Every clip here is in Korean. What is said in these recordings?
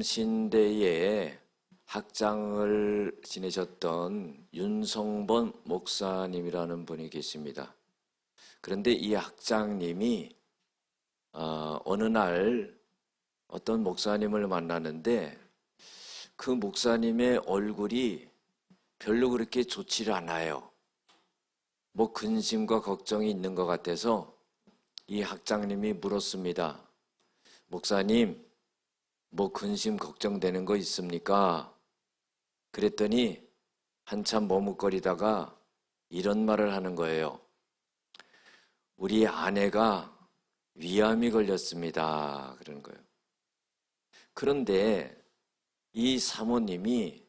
감신대에 학장을 지내셨던 윤성본 목사님이라는 분이 계십니다. 그런데 이 학장님이 어느 날 어떤 목사님을 만나는데 그 목사님의 얼굴이 별로 그렇게 좋지를 않아요. 뭐 근심과 걱정이 있는 것 같아서 이 학장님이 물었습니다. 목사님, 뭐 근심 걱정되는 거 있습니까? 그랬더니 한참 머뭇거리다가 이런 말을 하는 거예요. 우리 아내가 위암이 걸렸습니다. 그러는 거예요. 그런데 이 사모님이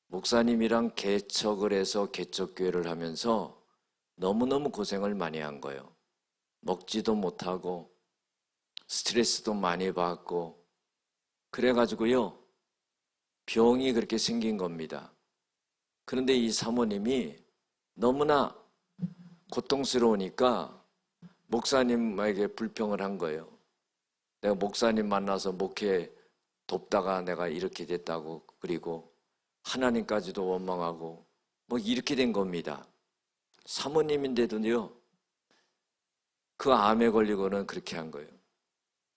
목사님이랑 개척을 해서 개척교회를 하면서 너무너무 고생을 많이 한 거예요. 먹지도 못하고 스트레스도 많이 받고 그래가지고요 병이 그렇게 생긴 겁니다. 그런데 이 사모님이 너무나 고통스러우니까 목사님에게 불평을 한 거예요. 내가 목사님 만나서 목회 돕다가 내가 이렇게 됐다고, 그리고 하나님까지도 원망하고 뭐 이렇게 된 겁니다. 사모님인데도요 그 암에 걸리고는 그렇게 한 거예요.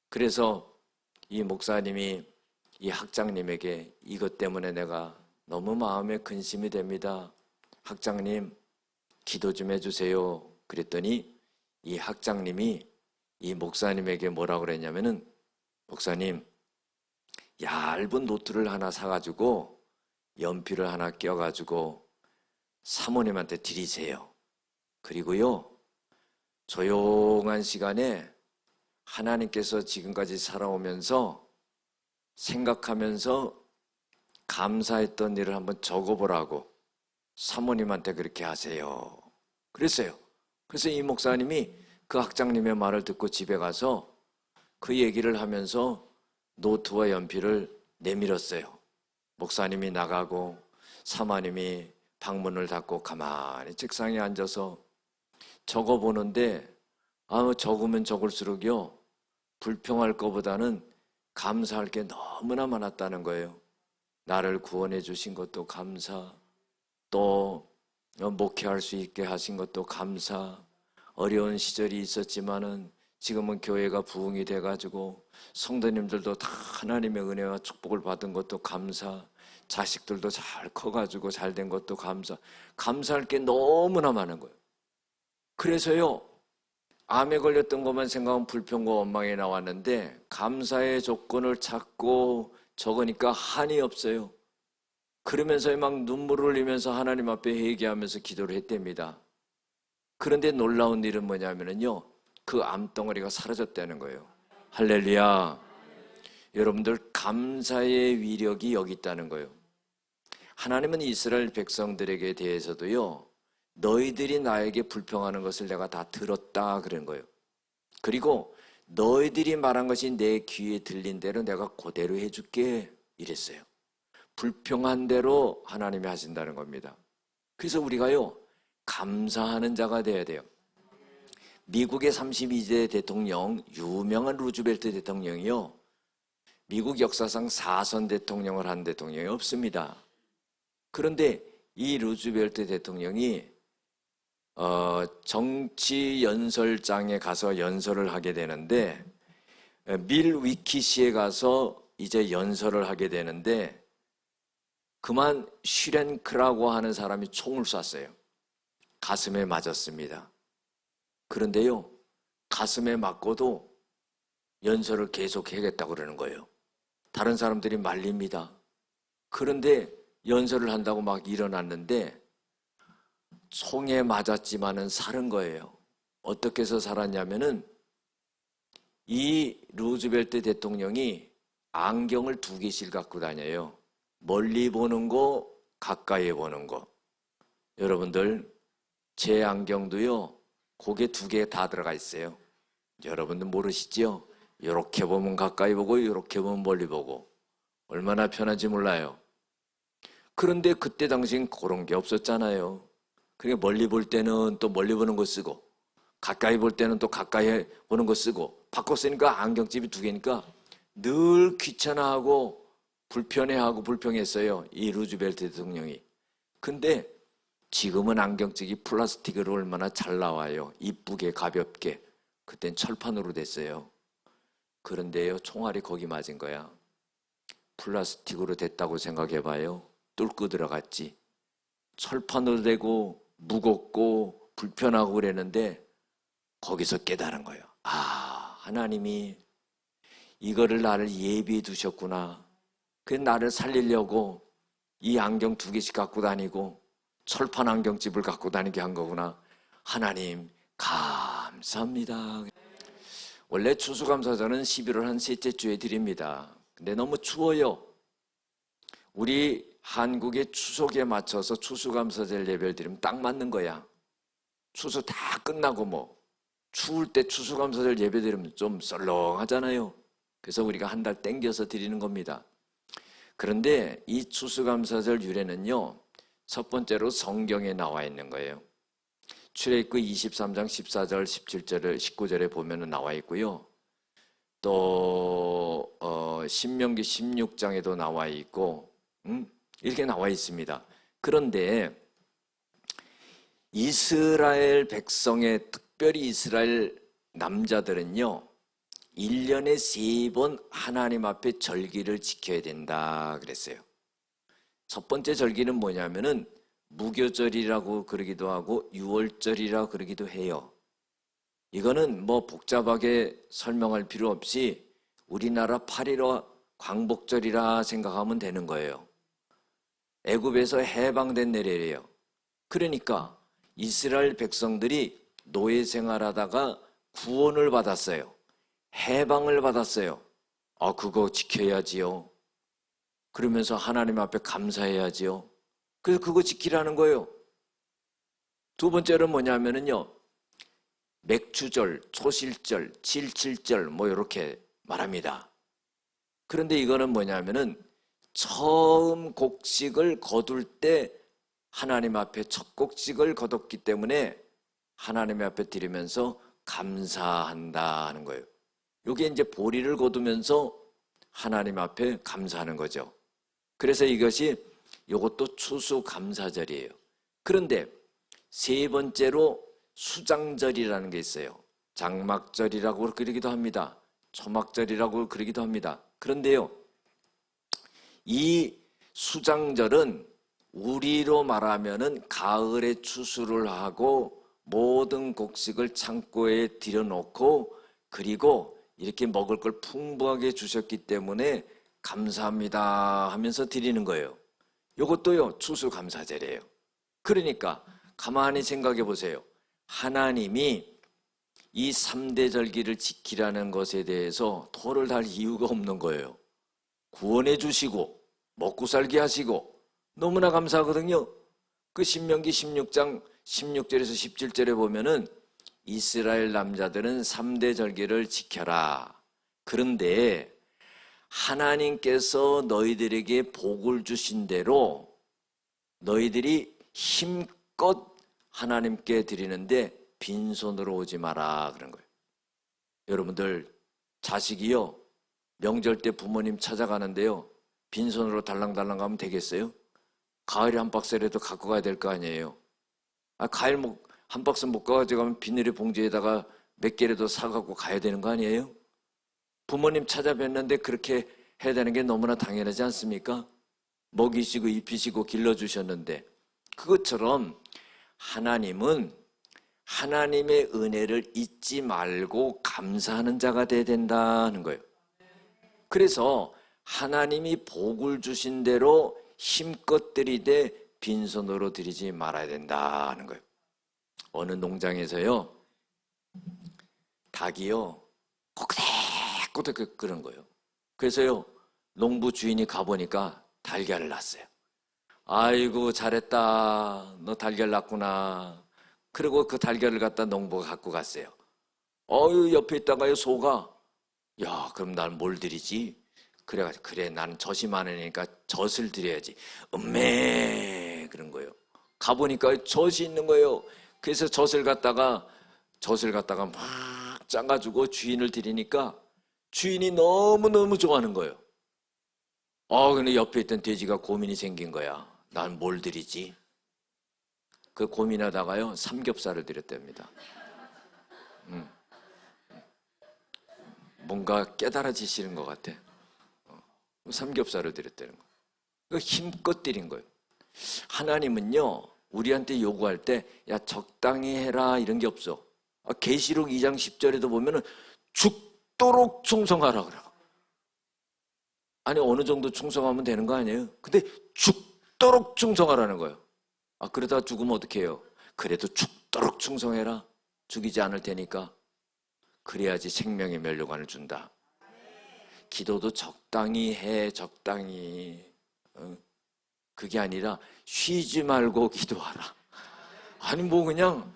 그래서 이 목사님이 이 학장님에게 이것 때문에 내가 너무 마음에 근심이 됩니다. 학장님 기도 좀 해주세요. 그랬더니 이 학장님이 이 목사님에게 뭐라고 그랬냐면은, 목사님 얇은 노트를 하나 사가지고 연필을 하나 껴가지고 사모님한테 드리세요. 그리고요 조용한 시간에 하나님께서 지금까지 살아오면서 생각하면서 감사했던 일을 한번 적어보라고 사모님한테 그렇게 하세요. 그랬어요. 그래서 이 목사님이 그 학장님의 말을 듣고 집에 가서 그 얘기를 하면서 노트와 연필을 내밀었어요. 목사님이 나가고 사모님이 방문을 닫고 가만히 책상에 앉아서 적어보는데 적으면 적을수록요 불평할 것보다는 감사할 게 너무나 많았다는 거예요. 나를 구원해 주신 것도 감사, 또 목회할 수 있게 하신 것도 감사, 어려운 시절이 있었지만은 지금은 교회가 부흥이 돼가지고 성도님들도 다 하나님의 은혜와 축복을 받은 것도 감사, 자식들도 잘 커가지고 잘 된 것도 감사, 감사할 게 너무나 많은 거예요. 그래서요 암에 걸렸던 것만 생각하면 불평과 원망이 나왔는데 감사의 조건을 찾고 적으니까 한이 없어요. 그러면서 막 눈물을 흘리면서 하나님 앞에 회개하면서 기도를 했답니다. 그런데 놀라운 일은 뭐냐면요 그 암덩어리가 사라졌다는 거예요. 할렐루야. 여러분들 감사의 위력이 여기 있다는 거예요. 하나님은 이스라엘 백성들에게 대해서도요 너희들이 나에게 불평하는 것을 내가 다 들었다 그런 거예요. 그리고 너희들이 말한 것이 내 귀에 들린 대로 내가 그대로 해줄게 이랬어요. 불평한 대로 하나님이 하신다는 겁니다. 그래서 우리가요 감사하는 자가 돼야 돼요. 미국의 32대 대통령 유명한 루즈벨트 대통령이요 미국 역사상 4선 대통령을 한 대통령이 없습니다. 그런데 이 루즈벨트 대통령이 정치 연설장에 가서 연설을 하게 되는데 밀 위키시에 가서 이제 연설을 하게 되는데 그만 슈렌크라고 하는 사람이 총을 쐈어요. 가슴에 맞았습니다. 그런데요 가슴에 맞고도 연설을 계속 해야겠다고 그러는 거예요. 다른 사람들이 말립니다. 그런데 연설을 한다고 막 일어났는데 총에 맞았지만은 살은 거예요. 어떻게 해서 살았냐면은 이 루즈벨트 대통령이 안경을 2개씩 갖고 다녀요. 멀리 보는 거, 가까이 보는 거. 여러분들 제 안경도요 고개 2개 다 들어가 있어요. 여러분들 모르시죠? 이렇게 보면 가까이 보고 이렇게 보면 멀리 보고 얼마나 편한지 몰라요. 그런데 그때 당시엔 그런 게 없었잖아요. 그러니까 멀리 볼 때는 또 멀리 보는 거 쓰고 가까이 볼 때는 또 가까이 보는 거 쓰고 바꿔 쓰니까 안경집이 2개니까 늘 귀찮아하고 불편해하고 불평했어요. 이 루즈벨트 대통령이. 근데 지금은 안경찍이 플라스틱으로 얼마나 잘 나와요. 이쁘게 가볍게. 그땐 철판으로 됐어요. 그런데요, 총알이 거기 맞은 거야. 플라스틱으로 됐다고 생각해봐요. 뚫고 들어갔지. 철판으로 되고 무겁고 불편하고 그랬는데 거기서 깨달은 거예요. 아, 하나님이 이거를 나를 예비해 두셨구나. 그 나를 살리려고 이 안경 2개씩 갖고 다니고 철판 안경집을 갖고 다니게 한 거구나. 하나님 감사합니다. 원래 추수감사절은 11월 한 셋째 주에 드립니다. 근데 너무 추워요. 우리 한국의 추석에 맞춰서 추수감사절 예배를 드리면 딱 맞는 거야. 추수 다 끝나고 뭐 추울 때 추수감사절 예배 드리면 좀 썰렁하잖아요. 그래서 우리가 한 달 땡겨서 드리는 겁니다. 그런데 이 추수감사절 유래는요, 첫 번째로 성경에 나와 있는 거예요. 출애굽기 23장 14절, 17절을 19절에 보면 나와 있고요. 또 신명기 16장에도 나와 있고 이렇게 나와 있습니다. 그런데 이스라엘 백성의, 특별히 이스라엘 남자들은요, 1년에 3번 하나님 앞에 절기를 지켜야 된다 그랬어요. 첫 번째 절기는 뭐냐면은 무교절이라고 그러기도 하고 유월절이라고 그러기도 해요. 이거는 뭐 복잡하게 설명할 필요 없이 우리나라 8.15 광복절이라 생각하면 되는 거예요. 애굽에서 해방된 날이에요. 그러니까 이스라엘 백성들이 노예 생활하다가 구원을 받았어요. 해방을 받았어요. 아, 그거 지켜야지요. 그러면서 하나님 앞에 감사해야지요. 그래서 그거 지키라는 거예요. 두 번째로 뭐냐면요, 맥추절, 초실절, 칠칠절 뭐 이렇게 말합니다. 그런데 이거는 뭐냐면은 처음 곡식을 거둘 때 하나님 앞에 첫 곡식을 거뒀기 때문에 하나님 앞에 드리면서 감사한다 하는 거예요. 이게 이제 보리를 거두면서 하나님 앞에 감사하는 거죠. 그래서 이것이 이것도 추수감사절이에요. 그런데 세 번째로 수장절이라는 게 있어요. 장막절이라고 그러기도 합니다. 초막절이라고 그러기도 합니다. 그런데요, 이 수장절은 우리로 말하면은 가을에 추수를 하고 모든 곡식을 창고에 들여놓고 그리고 이렇게 먹을 걸 풍부하게 주셨기 때문에 감사합니다 하면서 드리는 거예요. 이것도요, 추수감사절이에요. 그러니까 가만히 생각해 보세요. 하나님이 이 3대 절기를 지키라는 것에 대해서 토를 달 이유가 없는 거예요. 구원해 주시고 먹고 살게 하시고 너무나 감사하거든요. 그 신명기 16장 16절에서 17절에 보면은 이스라엘 남자들은 3대 절기를 지켜라. 그런데 하나님께서 너희들에게 복을 주신 대로 너희들이 힘껏 하나님께 드리는데 빈손으로 오지 마라 그런 거예요. 여러분들 자식이요, 명절 때 부모님 찾아가는데요, 빈손으로 달랑달랑 가면 되겠어요? 과일 한 박스라도 갖고 가야 될 거 아니에요. 과일 한 박스 못 가져가면 비닐의 봉지에다가 몇 개라도 사갖고 가야 되는 거 아니에요? 부모님 찾아뵀는데 그렇게 해야 되는 게 너무나 당연하지 않습니까? 먹이시고 입히시고 길러주셨는데, 그것처럼 하나님은 하나님의 은혜를 잊지 말고 감사하는 자가 돼야 된다는 거예요. 그래서 하나님이 복을 주신 대로 힘껏 드리되 빈손으로 드리지 말아야 된다는 거예요. 어느 농장에서요, 닭이요 꼬득꼬득 끓은 거예요. 그래서요, 농부 주인이 가보니까 달걀을 낳았어요. 아이고 잘했다, 너 달걀 낳았구나. 그리고 그 달걀을 갖다 농부가 갖고 갔어요. 옆에 있다가요, 소가, 야 그럼 난 뭘 드리지? 그래가지고, 그래 나는 젖이 많으니까 젖을 드려야지. 그런 거예요. 가보니까 젖이 있는 거예요. 그래서 젖을 갖다가 막 짜가지고 주인을 드리니까 주인이 너무너무 좋아하는 거예요. 근데 옆에 있던 돼지가 고민이 생긴 거야. 난 뭘 드리지? 그 고민하다가요, 삼겹살을 드렸답니다. 뭔가 깨달아지시는 것 같아. 삼겹살을 드렸다는 거예요. 힘껏 드린 거예요. 하나님은요, 우리한테 요구할 때, 야, 적당히 해라, 이런 게 없어. 계시록 2장 10절에도 보면은 죽도록 충성하라 그래요. 아니, 어느 정도 충성하면 되는 거 아니에요? 근데 죽도록 충성하라는 거예요. 그러다 죽으면 어떻게 해요? 그래도 죽도록 충성해라. 죽이지 않을 테니까. 그래야지 생명의 면류관을 준다. 기도도 적당히 해, 적당히. 그게 아니라 쉬지 말고 기도하라. 아니, 뭐 그냥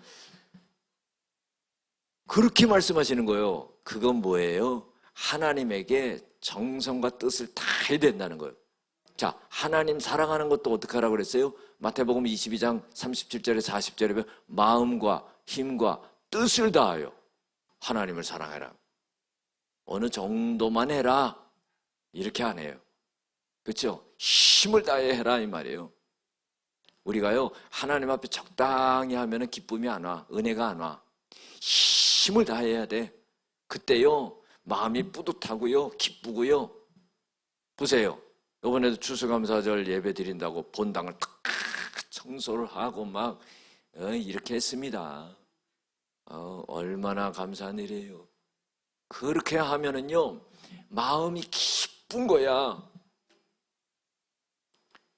그렇게 말씀하시는 거예요. 그건 뭐예요? 하나님에게 정성과 뜻을 다 해야 된다는 거예요. 자, 하나님 사랑하는 것도 어떻게 하라고 그랬어요? 마태복음 22장 37절에 40절에 보면 마음과 힘과 뜻을 다하여 하나님을 사랑해라. 어느 정도만 해라. 이렇게 안 해요. 그렇죠? 힘을 다해 해라 이 말이에요. 우리가요, 하나님 앞에 적당히 하면 기쁨이 안 와. 은혜가 안 와. 힘을 다해야 돼. 그때요, 마음이 뿌듯하고요, 기쁘고요. 보세요. 이번에도 추수감사절 예배 드린다고 본당을 탁 청소를 하고 막 이렇게 했습니다. 얼마나 감사한 일이에요. 그렇게 하면은요, 마음이 기쁜 거야.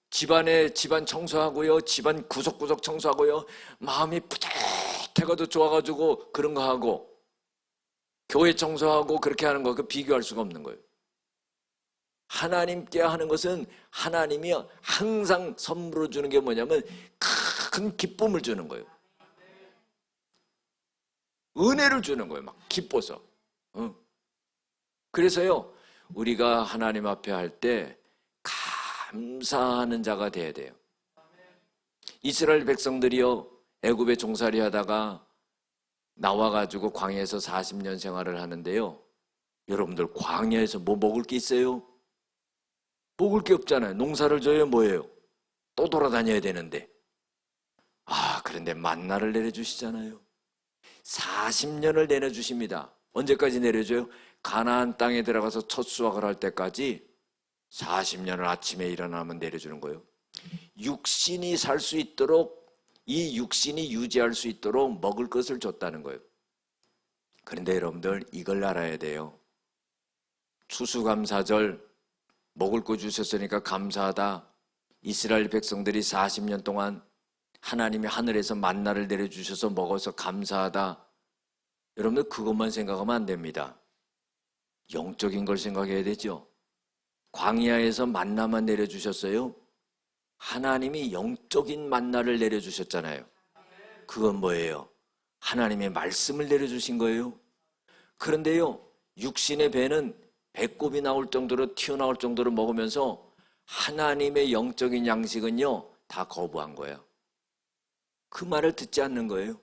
집안 청소하고요, 집안 구석구석 청소하고요, 마음이 뿌듯해가지고 좋아가지고 그런 거 하고, 교회 청소하고 그렇게 하는 거, 그 비교할 수가 없는 거예요. 하나님께 하는 것은 하나님이 항상 선물로 주는 게 뭐냐면 큰 기쁨을 주는 거예요. 은혜를 주는 거예요. 막 기뻐서. 그래서요, 우리가 하나님 앞에 할 때 감사하는 자가 돼야 돼요. 이스라엘 백성들이요, 애굽에 종살이 하다가 나와가지고 광야에서 40년 생활을 하는데요, 여러분들 광야에서 뭐 먹을 게 있어요? 먹을 게 없잖아요. 농사를 져요, 뭐예요? 또 돌아다녀야 되는데. 그런데 만나를 내려주시잖아요. 40년을 내려주십니다. 언제까지 내려줘요? 가나안 땅에 들어가서 첫 수확을 할 때까지 40년을 아침에 일어나면 내려주는 거예요. 육신이 살 수 있도록, 이 육신이 유지할 수 있도록 먹을 것을 줬다는 거예요. 그런데 여러분들 이걸 알아야 돼요. 추수감사절 먹을 거 주셨으니까 감사하다. 이스라엘 백성들이 40년 동안 하나님이 하늘에서 만나를 내려주셔서 먹어서 감사하다. 여러분들 그것만 생각하면 안 됩니다. 영적인 걸 생각해야 되죠. 광야에서 만나만 내려주셨어요. 하나님이 영적인 만나를 내려주셨잖아요. 그건 뭐예요? 하나님의 말씀을 내려주신 거예요. 그런데요, 육신의 배는 배꼽이 나올 정도로 튀어나올 정도로 먹으면서 하나님의 영적인 양식은요, 다 거부한 거예요. 그 말을 듣지 않는 거예요.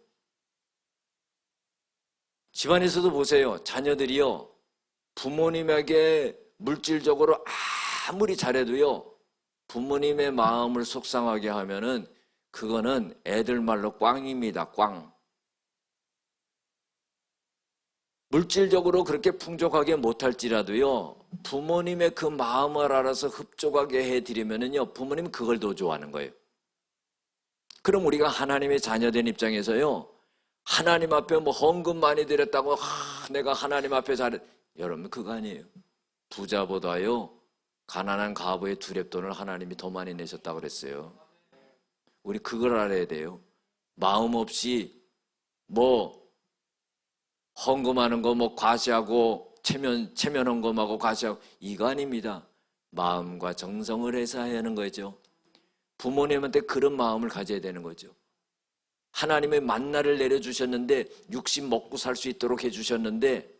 집안에서도 보세요. 자녀들이요, 부모님에게 물질적으로 아무리 잘해도요, 부모님의 마음을 속상하게 하면은 그거는 애들 말로 꽝입니다. 꽝. 물질적으로 그렇게 풍족하게 못할지라도요, 부모님의 그 마음을 알아서 흡족하게 해드리면은요, 부모님은 그걸 더 좋아하는 거예요. 그럼 우리가 하나님의 자녀된 입장에서요, 하나님 앞에 뭐 헌금 많이 드렸다고 내가 하나님 앞에 잘해, 여러분 그거 아니에요. 부자보다요, 가난한 과부의 두렙돈을 하나님이 더 많이 내셨다고 그랬어요. 우리 그걸 알아야 돼요. 마음 없이 뭐 헌금하는 거 뭐 과시하고 체면 헌금하고 과시하고 이거 아닙니다. 마음과 정성을 해서 해야 하는 거죠. 부모님한테 그런 마음을 가져야 되는 거죠. 하나님의 만나를 내려주셨는데 육신 먹고 살 수 있도록 해주셨는데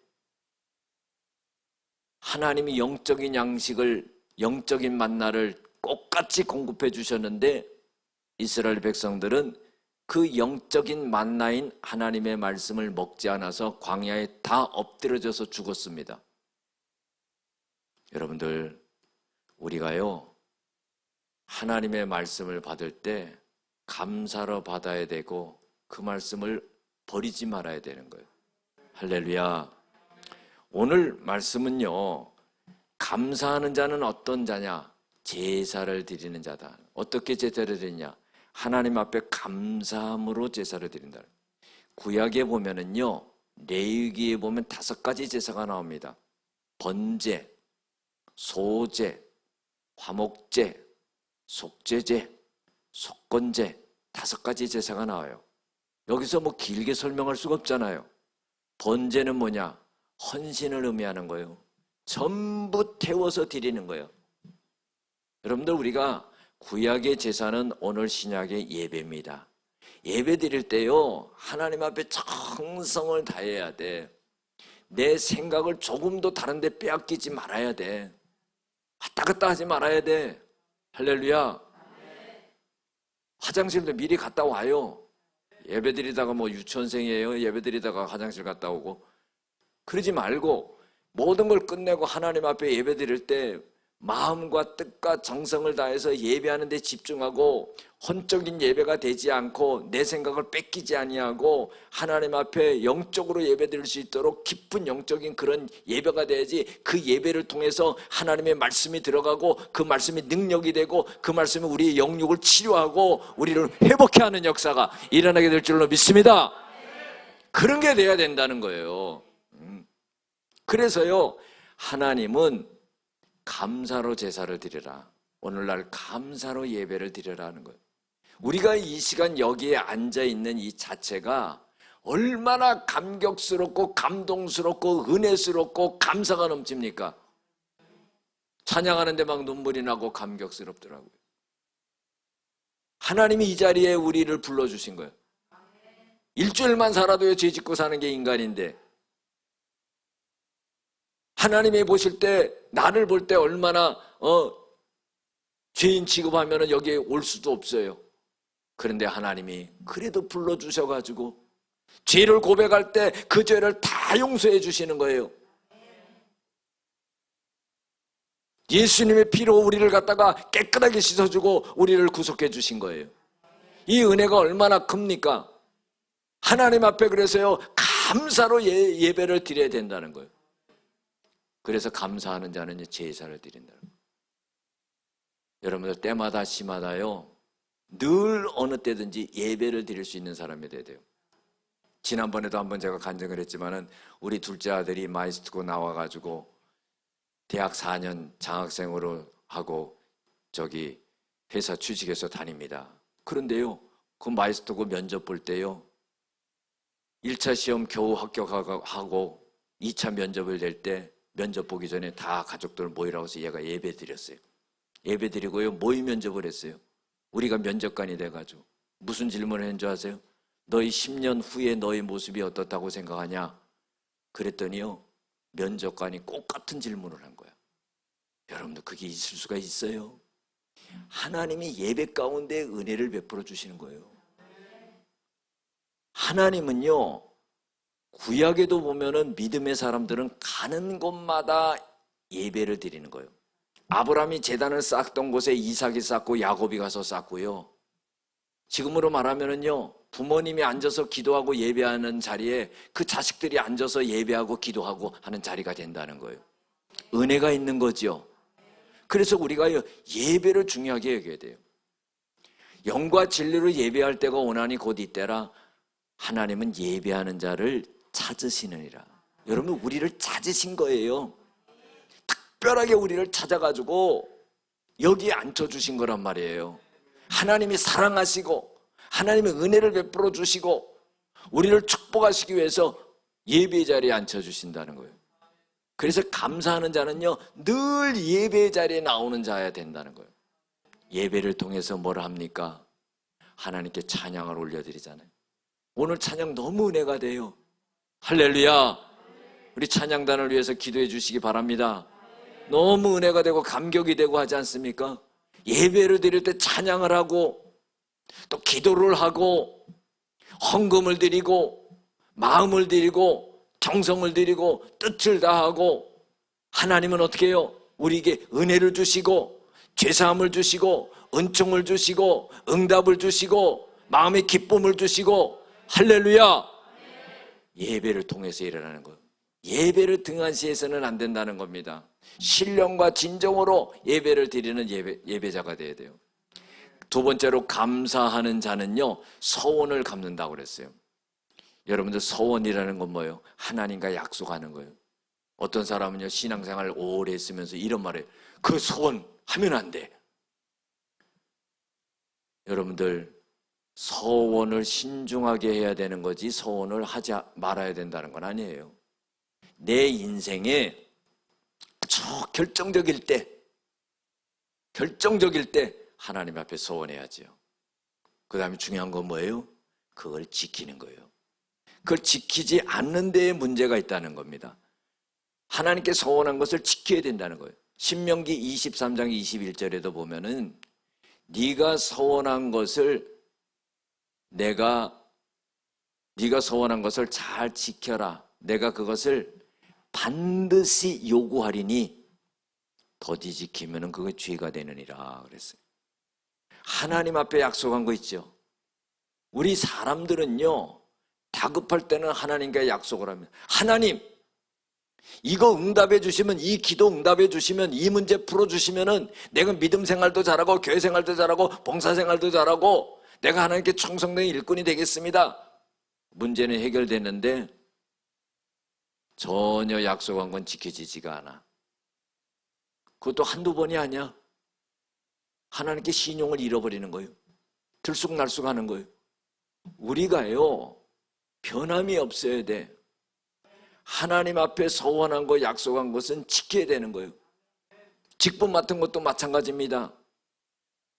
하나님이 영적인 양식을, 영적인 만나를 똑같이 공급해 주셨는데 이스라엘 백성들은 그 영적인 만나인 하나님의 말씀을 먹지 않아서 광야에 다 엎드려져서 죽었습니다. 여러분들, 우리가요, 하나님의 말씀을 받을 때 감사로 받아야 되고 그 말씀을 버리지 말아야 되는 거예요. 할렐루야. 오늘 말씀은요, 감사하는 자는 어떤 자냐? 제사를 드리는 자다. 어떻게 제사를 드리냐? 하나님 앞에 감사함으로 제사를 드린다. 구약에 보면은요, 레위기에 보면 5가지 제사가 나옵니다. 번제, 소제, 화목제, 속죄제, 속건제, 5가지 제사가 나와요. 여기서 뭐 길게 설명할 수가 없잖아요. 번제는 뭐냐? 헌신을 의미하는 거예요. 전부 태워서 드리는 거예요. 여러분들, 우리가 구약의 제사는 오늘 신약의 예배입니다. 예배 드릴 때요, 하나님 앞에 정성을 다해야 돼. 내 생각을 조금도 다른 데 빼앗기지 말아야 돼. 왔다 갔다 하지 말아야 돼. 할렐루야. 화장실도 미리 갔다 와요. 예배 드리다가 뭐 유치원생이에요. 예배 드리다가 화장실 갔다 오고. 그러지 말고 모든 걸 끝내고 하나님 앞에 예배 드릴 때 마음과 뜻과 정성을 다해서 예배하는 데 집중하고 혼적인 예배가 되지 않고 내 생각을 뺏기지 아니하고 하나님 앞에 영적으로 예배 드릴 수 있도록 깊은 영적인 그런 예배가 돼야지, 그 예배를 통해서 하나님의 말씀이 들어가고 그 말씀이 능력이 되고 그 말씀이 우리의 영육을 치료하고 우리를 회복케 하는 역사가 일어나게 될 줄로 믿습니다. 그런 게 돼야 된다는 거예요. 그래서요, 하나님은 감사로 제사를 드리라. 오늘날 감사로 예배를 드리라는 거예요. 우리가 이 시간 여기에 앉아있는 이 자체가 얼마나 감격스럽고 감동스럽고 은혜스럽고 감사가 넘칩니까? 찬양하는데 막 눈물이 나고 감격스럽더라고요. 하나님이 이 자리에 우리를 불러주신 거예요. 일주일만 살아도요, 죄 짓고 사는 게 인간인데, 하나님이 보실 때, 나를 볼 때 얼마나 죄인 취급하면 여기에 올 수도 없어요. 그런데 하나님이 그래도 불러주셔가지고 죄를 고백할 때 그 죄를 다 용서해 주시는 거예요. 예수님의 피로 우리를 갖다가 깨끗하게 씻어주고 우리를 구속해 주신 거예요. 이 은혜가 얼마나 큽니까? 하나님 앞에 그래서요, 감사로 예배를 드려야 된다는 거예요. 그래서 감사하는 자는 제사를 드린다는 거예요. 여러분들, 때마다 시마다요, 늘 어느 때든지 예배를 드릴 수 있는 사람이 돼야 돼요. 지난번에도 한번 제가 간증을 했지만은 우리 둘째 아들이 마이스트고 나와가지고 대학 4년 장학생으로 하고 저기 회사 취직해서 다닙니다. 그런데요, 그 마이스트고 면접 볼 때요, 1차 시험 겨우 합격하고 2차 면접을 낼 때 면접 보기 전에 다 가족들 모이라고 해서 얘가 예배 드렸어요. 예배 드리고요, 모의 면접을 했어요. 우리가 면접관이 돼가지고 무슨 질문을 했는 줄 아세요? 너희 10년 후에 너희 모습이 어떻다고 생각하냐? 그랬더니요, 면접관이 꼭 같은 질문을 한 거야. 여러분들, 그게 있을 수가 있어요? 하나님이 예배 가운데 은혜를 베풀어 주시는 거예요. 하나님은요, 구약에도 보면은 믿음의 사람들은 가는 곳마다 예배를 드리는 거예요. 아브라함이 제단을 쌓던 곳에 이삭이 쌓고 야곱이 가서 쌓고요. 지금으로 말하면은요, 부모님이 앉아서 기도하고 예배하는 자리에 그 자식들이 앉아서 예배하고 기도하고 하는 자리가 된다는 거예요. 은혜가 있는 거죠. 그래서 우리가 예배를 중요하게 여겨야 돼요. 영과 진리로 예배할 때가 오나니 곧 이때라. 하나님은 예배하는 자를 찾으시느니라. 여러분, 우리를 찾으신 거예요. 특별하게 우리를 찾아가지고 여기에 앉혀주신 거란 말이에요. 하나님이 사랑하시고 하나님의 은혜를 베풀어 주시고 우리를 축복하시기 위해서 예배의 자리에 앉혀주신다는 거예요. 그래서 감사하는 자는요, 늘 예배의 자리에 나오는 자여야 된다는 거예요. 예배를 통해서 뭘 합니까? 하나님께 찬양을 올려드리잖아요. 오늘 찬양 너무 은혜가 돼요. 할렐루야. 우리 찬양단을 위해서 기도해 주시기 바랍니다. 너무 은혜가 되고 감격이 되고 하지 않습니까? 예배를 드릴 때 찬양을 하고 또 기도를 하고 헌금을 드리고 마음을 드리고 정성을 드리고 뜻을 다하고, 하나님은 어떻게 해요? 우리에게 은혜를 주시고 죄사함을 주시고 은총을 주시고 응답을 주시고 마음의 기쁨을 주시고 할렐루야! 예배를 통해서 일어나는 거예요. 예배를 등한시해서는 안 된다는 겁니다. 신령과 진정으로 예배를 드리는 예배자가 되어야 돼요. 두 번째로 감사하는 자는요, 서원을 갚는다고 그랬어요. 여러분들 서원이라는 건 뭐예요? 하나님과 약속하는 거예요. 어떤 사람은요, 신앙생활 오래 했으면서 이런 말을, 그 서원 하면 안 돼. 여러분들 서원을 신중하게 해야 되는 거지 서원을 하지 말아야 된다는 건 아니에요. 내 인생에 아주 결정적일 때 하나님 앞에 서원해야지요. 그 다음에 중요한 건 뭐예요? 그걸 지키는 거예요. 그걸 지키지 않는 데에 문제가 있다는 겁니다. 하나님께 서원한 것을 지켜야 된다는 거예요. 신명기 23장 21절에도 보면은 네가 서원한 것을 네가 서원한 것을 잘 지켜라. 내가 그것을 반드시 요구하리니 더디 지키면은 그게 죄가 되느니라 그랬어요. 하나님 앞에 약속한 거 있죠. 우리 사람들은요, 다급할 때는 하나님께 약속을 합니다. 하나님, 이거 응답해 주시면, 이 기도 응답해 주시면, 이 문제 풀어 주시면은 내가 믿음 생활도 잘하고 교회 생활도 잘하고 봉사 생활도 잘하고 내가 하나님께 충성된 일꾼이 되겠습니다. 문제는 해결됐는데 전혀 약속한 건 지켜지지가 않아. 그것도 한두 번이 아니야. 하나님께 신용을 잃어버리는 거예요. 들쑥날쑥하는 거예요. 우리가요, 변함이 없어야 돼. 하나님 앞에 서원한 거, 약속한 것은 지켜야 되는 거예요. 직분 맡은 것도 마찬가지입니다.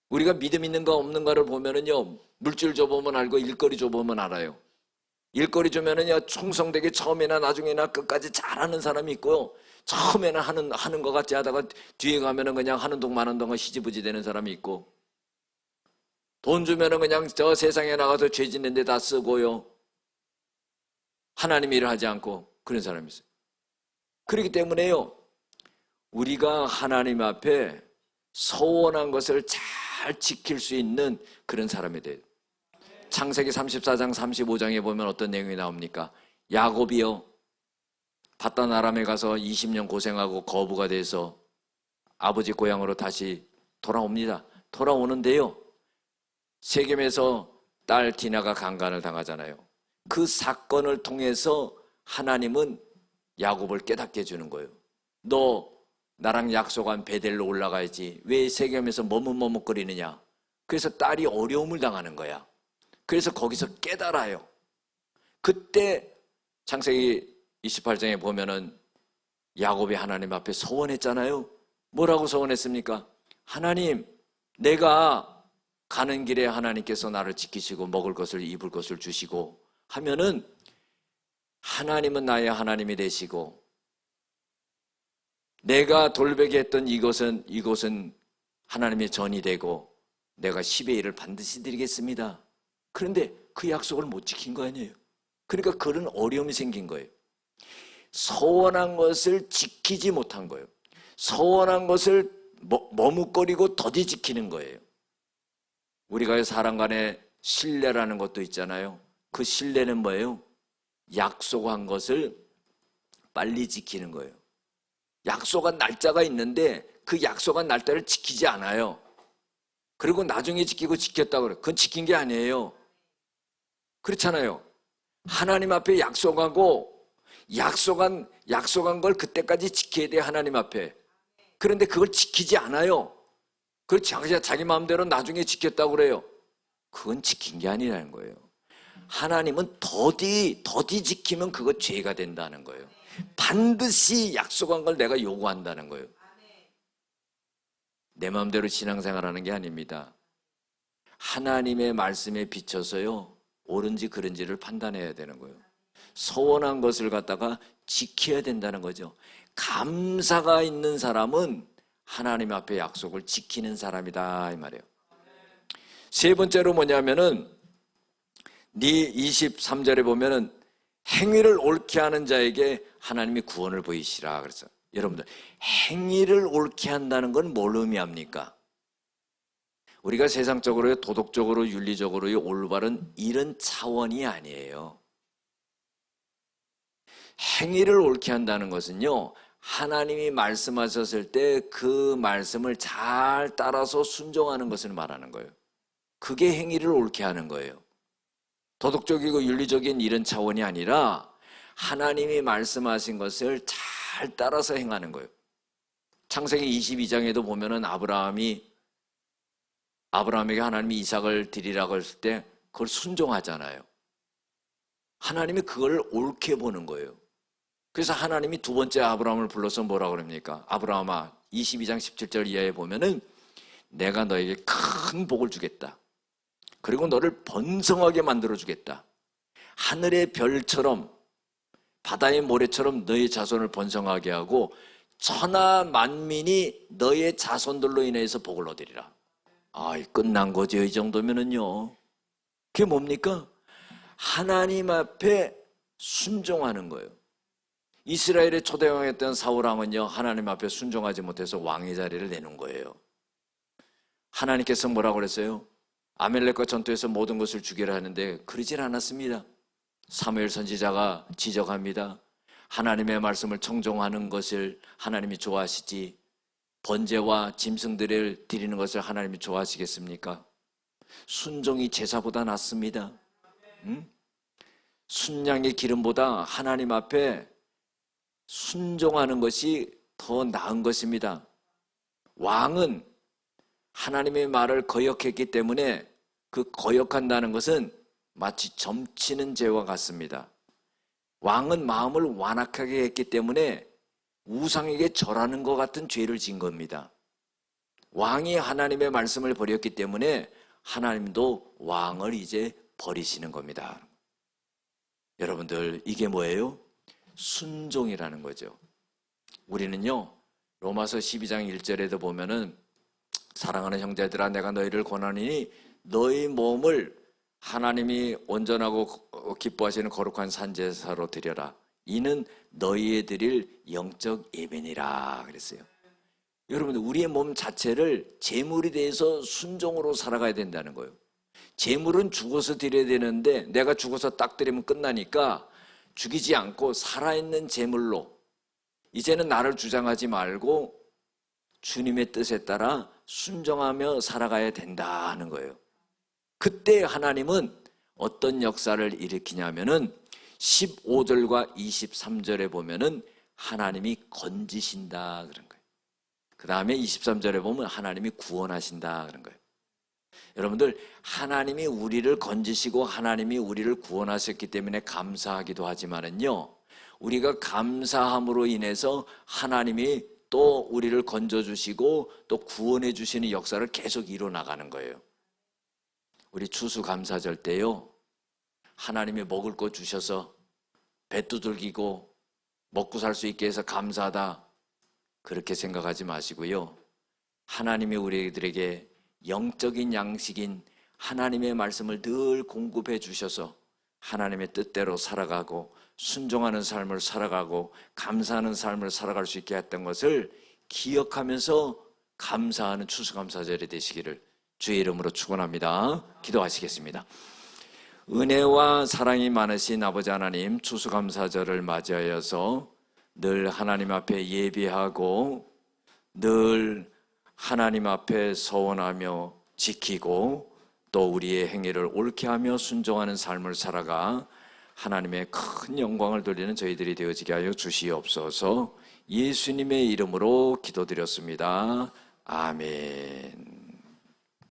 우리가 믿음 있는가 없는가를 보면은요, 물질 줘보면 알고 일거리 줘보면 알아요. 일거리 주면은요, 충성되게 처음이나 나중에나 끝까지 잘하는 사람이 있고요, 처음에는 하는 것 같지 하다가 뒤에 가면은 그냥 하는 동 마는 동안 시지부지 되는 사람이 있고, 돈 주면은 그냥 저 세상에 나가서 죄 짓는 데 다 쓰고요, 하나님 일을 하지 않고 그런 사람이 있어요. 그렇기 때문에요, 우리가 하나님 앞에 서원한 것을 잘 지킬 수 있는 그런 사람이 돼요. 창세기 34장 35장에 보면 어떤 내용이 나옵니까? 야곱이요, 바단 아람에 가서 20년 고생하고 거부가 돼서 아버지 고향으로 다시 돌아옵니다. 돌아오는데요, 세겜에서 딸 디나가 강간을 당하잖아요. 그 사건을 통해서 하나님은 야곱을 깨닫게 해주는 거예요. 너 나랑 약속한 베델로 올라가야지. 왜 세겜에서 머뭇머뭇거리느냐. 그래서 딸이 어려움을 당하는 거야. 그래서 거기서 깨달아요. 그때 창세기 28장에 보면은 야곱이 하나님 앞에 서원했잖아요. 뭐라고 서원했습니까? 하나님, 내가 가는 길에 하나님께서 나를 지키시고 먹을 것을 입을 것을 주시고 하면은 하나님은 나의 하나님이 되시고 내가 돌베개 했던 이곳은 하나님의 전이 되고 내가 10의 1을 반드시 드리겠습니다. 그런데 그 약속을 못 지킨 거 아니에요. 그러니까 그런 어려움이 생긴 거예요. 서원한 것을 지키지 못한 거예요. 서원한 것을 머뭇거리고 더디 지키는 거예요. 우리가 사람 간의 신뢰라는 것도 있잖아요. 그 신뢰는 뭐예요? 약속한 것을 빨리 지키는 거예요. 약속한 날짜가 있는데 그 약속한 날짜를 지키지 않아요. 그리고 나중에 지키고 지켰다고 그래요. 그건 지킨 게 아니에요. 그렇잖아요. 하나님 앞에 약속하고 약속한 걸 그때까지 지켜야 돼, 하나님 앞에. 그런데 그걸 지키지 않아요. 그걸 자기 마음대로 나중에 지켰다고 그래요. 그건 지킨 게 아니라는 거예요. 하나님은 더디 지키면 그거 죄가 된다는 거예요. 반드시 약속한 걸 내가 요구한다는 거예요. 내 마음대로 신앙생활하는 게 아닙니다. 하나님의 말씀에 비춰서요, 옳은지 그른지를 판단해야 되는 거예요. 서원한 것을 갖다가 지켜야 된다는 거죠. 감사가 있는 사람은 하나님 앞에 약속을 지키는 사람이다, 이 말이에요. 세 번째로 뭐냐면은 네 23절에 보면은 행위를 옳게 하는 자에게 하나님이 구원을 보이시라 그랬어요. 여러분들, 행위를 옳게 한다는 건 뭘 의미합니까? 우리가 세상적으로 도덕적으로 윤리적으로 올바른 이런 차원이 아니에요. 행위를 옳게 한다는 것은요, 하나님이 말씀하셨을 때 그 말씀을 잘 따라서 순종하는 것을 말하는 거예요. 그게 행위를 옳게 하는 거예요. 도덕적이고 윤리적인 이런 차원이 아니라 하나님이 말씀하신 것을 잘 따라서 행하는 거예요. 창세기 22장에도 보면은 아브라함에게 하나님이 이삭을 드리라고 했을 때 그걸 순종하잖아요. 하나님이 그걸 옳게 보는 거예요. 그래서 하나님이 두 번째 아브라함을 불러서 뭐라고 그럽니까? 아브라함아, 22장 17절 이하에 보면은 내가 너에게 큰 복을 주겠다. 그리고 너를 번성하게 만들어 주겠다. 하늘의 별처럼 바다의 모래처럼 너의 자손을 번성하게 하고 천하 만민이 너의 자손들로 인해서 복을 얻으리라. 끝난 거죠. 이 정도면은요. 그게 뭡니까? 하나님 앞에 순종하는 거예요. 이스라엘의 초대왕이었던 사울왕은요, 하나님 앞에 순종하지 못해서 왕의 자리를 내는 거예요. 하나님께서 뭐라고 그랬어요? 아멜렉과 전투에서 모든 것을 죽이라 하는데 그러질 않았습니다. 사무엘 선지자가 지적합니다. 하나님의 말씀을 청종하는 것을 하나님이 좋아하시지 번제와 짐승들을 드리는 것을 하나님이 좋아하시겠습니까? 순종이 제사보다 낫습니다. 순양의 기름보다 하나님 앞에 순종하는 것이 더 나은 것입니다. 왕은 하나님의 말을 거역했기 때문에 그 거역한다는 것은 마치 점치는 죄와 같습니다. 왕은 마음을 완악하게 했기 때문에 우상에게 절하는 것 같은 죄를 지은 겁니다. 왕이 하나님의 말씀을 버렸기 때문에 하나님도 왕을 이제 버리시는 겁니다. 여러분들, 이게 뭐예요? 순종이라는 거죠. 우리는요, 로마서 12장 1절에도 보면은 사랑하는 형제들아, 내가 너희를 권하노니 너희 몸을 하나님이 온전하고 기뻐하시는 거룩한 산제사로 드려라. 이는 너희에 드릴 영적 예배니라 그랬어요. 여러분, 우리의 몸 자체를 제물에 대해서 순종으로 살아가야 된다는 거예요. 제물은 죽어서 드려야 되는데 내가 죽어서 딱 드리면 끝나니까 죽이지 않고 살아있는 제물로 이제는 나를 주장하지 말고 주님의 뜻에 따라 순종하며 살아가야 된다 하는 거예요. 그때 하나님은 어떤 역사를 일으키냐면은 15절과 23절에 보면은 하나님이 건지신다 그런 거예요. 그 다음에 23절에 보면 하나님이 구원하신다 그런 거예요. 여러분들, 하나님이 우리를 건지시고 하나님이 우리를 구원하셨기 때문에 감사하기도 하지만은요, 우리가 감사함으로 인해서 하나님이 또 우리를 건져주시고 또 구원해 주시는 역사를 계속 이뤄나가는 거예요. 우리 추수감사절 때요, 하나님이 먹을 것 주셔서 배 두들기고 먹고 살 수 있게 해서 감사하다 그렇게 생각하지 마시고요, 하나님이 우리들에게 영적인 양식인 하나님의 말씀을 늘 공급해 주셔서 하나님의 뜻대로 살아가고 순종하는 삶을 살아가고 감사하는 삶을 살아갈 수 있게 했던 것을 기억하면서 감사하는 추수감사절이 되시기를 주의 이름으로 축원합니다. 기도하시겠습니다. 은혜와 사랑이 많으신 아버지 하나님, 추수감사절을 맞이하여서 늘 하나님 앞에 예비하고 늘 하나님 앞에 서원하며 지키고 또 우리의 행위를 옳게 하며 순종하는 삶을 살아가 하나님의 큰 영광을 돌리는 저희들이 되어지게 하여 주시옵소서. 예수님의 이름으로 기도드렸습니다. 아멘.